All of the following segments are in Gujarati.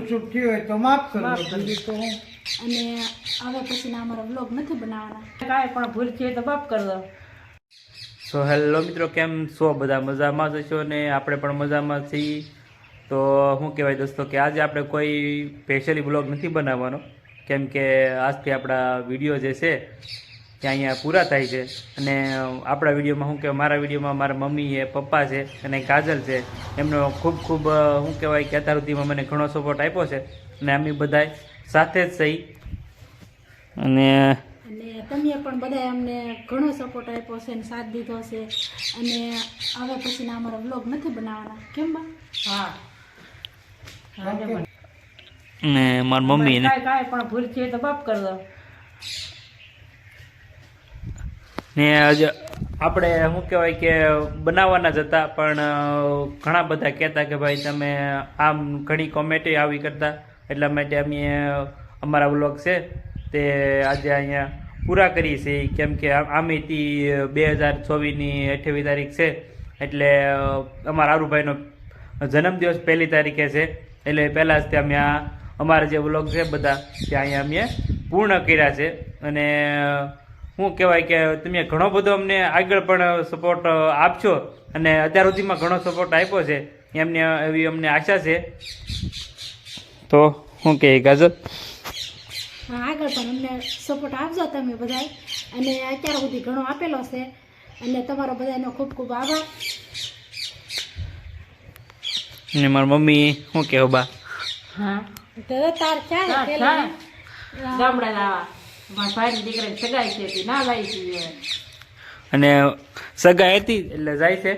ચૂક થયું હોય તો માફ કરો બીજું તો હું અને હવે પછીના અમારા વ્લોગ નથી બનાવવાના. કાંઈ પણ ભૂલ છે તો માફ કરી દો. સો હેલો મિત્રો, કેમ છો બધા? મજામાં જ હશો ને આપણે પણ મજામાં છીએ. તો શું કહેવાય દોસ્તો કે આજે આપણે કોઈ સ્પેશિયલી બ્લોગ નથી બનાવવાનો, કેમ કે આજથી આપણા વિડીયો જે છે તે અહીંયા પૂરા થાય છે. અને આપણા વિડીયોમાં શું કહેવાય, મારા વિડીયોમાં મારા મમ્મી છે, પપ્પા છે અને કાજલ છે, એમનો ખૂબ ખૂબ શું કહેવાય કે અત્યાર સુધીમાં મને ઘણો સપોર્ટ આપ્યો છે અને અમે બધાય સાથે જ સહી. અને તમે પણ બધાએ અમને ઘણો સપોર્ટ આપ્યો છે અને સાથ દીધો છે. અને હવે પછીના અમારા વ્લોગ નથી બનાવવાના. કેમ બા? હા ને મારી મમ્મી ને કાંઈ પણ ભૂલ છે તો માફ કરી દો. ને આજે આપણે શું કહેવાય કે બનાવવાના જ હતા, પણ ઘણા બધા કહેતા કે ભાઈ તમે આમ ઘણી કોમેન્ટી આવી કરતા, એટલા માટે અમે અમારા વ્લોગ છે તે આજે અહીંયા પૂરા કરી છે. કેમ કે આમેથી 2024ની 28 તારીખ છે, એટલે અમારા આરુભાઈનો જન્મદિવસ 1 તારીખે છે, એટલે પહેલાં જ તે અમે આ અમારા જે વ્લોગ છે બધા તે અહીંયા અમે પૂર્ણ કર્યા છે. અને શું કહેવાય કે તમે ઘણો બધો અમને આગળ પણ સપોર્ટ આપશો અને અત્યાર સુધીમાં ઘણો સપોર્ટ આપ્યો છે, એવી અમને આશા છે. તો શું કહે કાજલ? હા, આગળ પણ અમને સપોર્ટ આપજો તમે બધાય. અને અત્યાર સુધી ઘણો આપેલો છે અને તમારો બધાનો ખૂબ ખૂબ આભાર. ને મારી મમ્મી શું કહે બા? હા તો તાર ચાલે હા, પેલા ચાલે. ગામડા લાવા મારા ભાઈની દીકરાની સગાઈ છે તે ના લાવી હતી. અને સગાઈ હતી એટલે જાય છે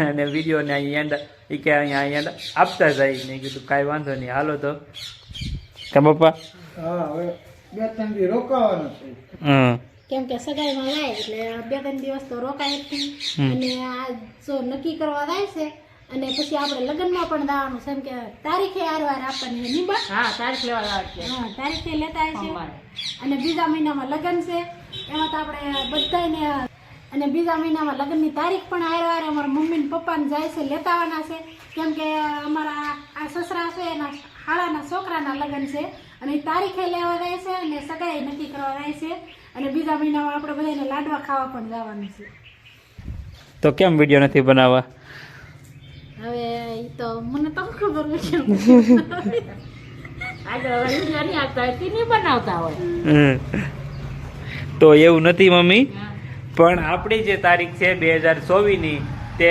અને વિડીયોને અહીંયા એન્ડ એ કે અહીંયા એન્ડ આપતા જાય. મેં કીધું કાંઈ વાંધો નહીં, હાલો તો કા પપ્પા. હા હવે 2-3 દી રોકાવાનું છે. કેમ કે સગાઈમાં જાય એટલે 2-3 દિવસ તો રોકાય જ નહીં. અને આ જો નક્કી કરવા જાય છે અને પછી આપણે લગ્નમાં પણ દાવાનું છે, એમ કે તારીખે આરવાર આપવાની છે. નિબા હા, તારીખ લેવા લાવે છે. હા, તારીખે લેતા છે. સોમવારે. અને બીજા મહિનામાં લગ્ન છે, એમાં તો આપણે બધાને. અને બીજા મહિનામાં લગ્નની તારીખ પણ આરવાર અમારા મમ્મી ને પપ્પાને જાય છે લેતા આવવાના છે. કેમ કે અમારા આ સસરા છે એના હાળાના છોકરાના લગ્ન છે અને એ તારીખે લેવા જાય છે અને સગાઈ નક્કી કરવા જાય છે. અને બીજા મહિનામાં આપણે બધાને લાડવા ખાવા પણ જવાનું છે. તો કેમ વિડીયો નથી બનાવવા? હવે એ તો મને તો ખબર નથી. આગળ વિડીયો નહીં આવતા હોય તે નહીં બનાવતા હોય. તો એવું નથી મમ્મી, પણ આપણી જે તારીખ છે 2024ની તે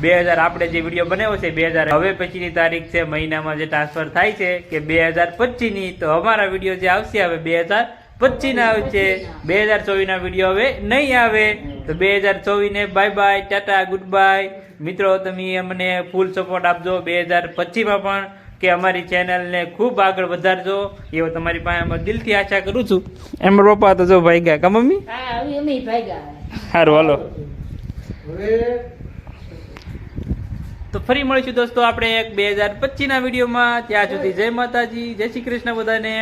2000 આપણે જે વિડીયો બનાવ્યો છે 2000 હવે પછીની તારીખ છે મહિનામાં જે ટ્રાન્સફર થાય છે કે 2025ની. તો અમારા વિડીયો જે આવશે હવે 2025ના આવશે, 2024ના વિડીયો હવે નહીં આવે. તો 2024ને bye bye, tata, goodbye. મિત્રો તમે અમને ફૂલ સપોર્ટ આપજો 2025માં પણ, કે અમારી ચેનલને ખૂબ આગળ વધારજો એવો તમારી પાસે અમે દિલથી આશા કરું છું. એમ પપ્પા તો જો ભાઈ ગયા કા મમ્મી? હા, હવે અમે ભાગ્યા. સારું હાલો. હવે તો ફરી મળીશું દોસ્તો આપણે એક 2025ના વિડીયોમાં. ત્યાં સુધી જય માતાજી, જય શ્રી કૃષ્ણ બધાને.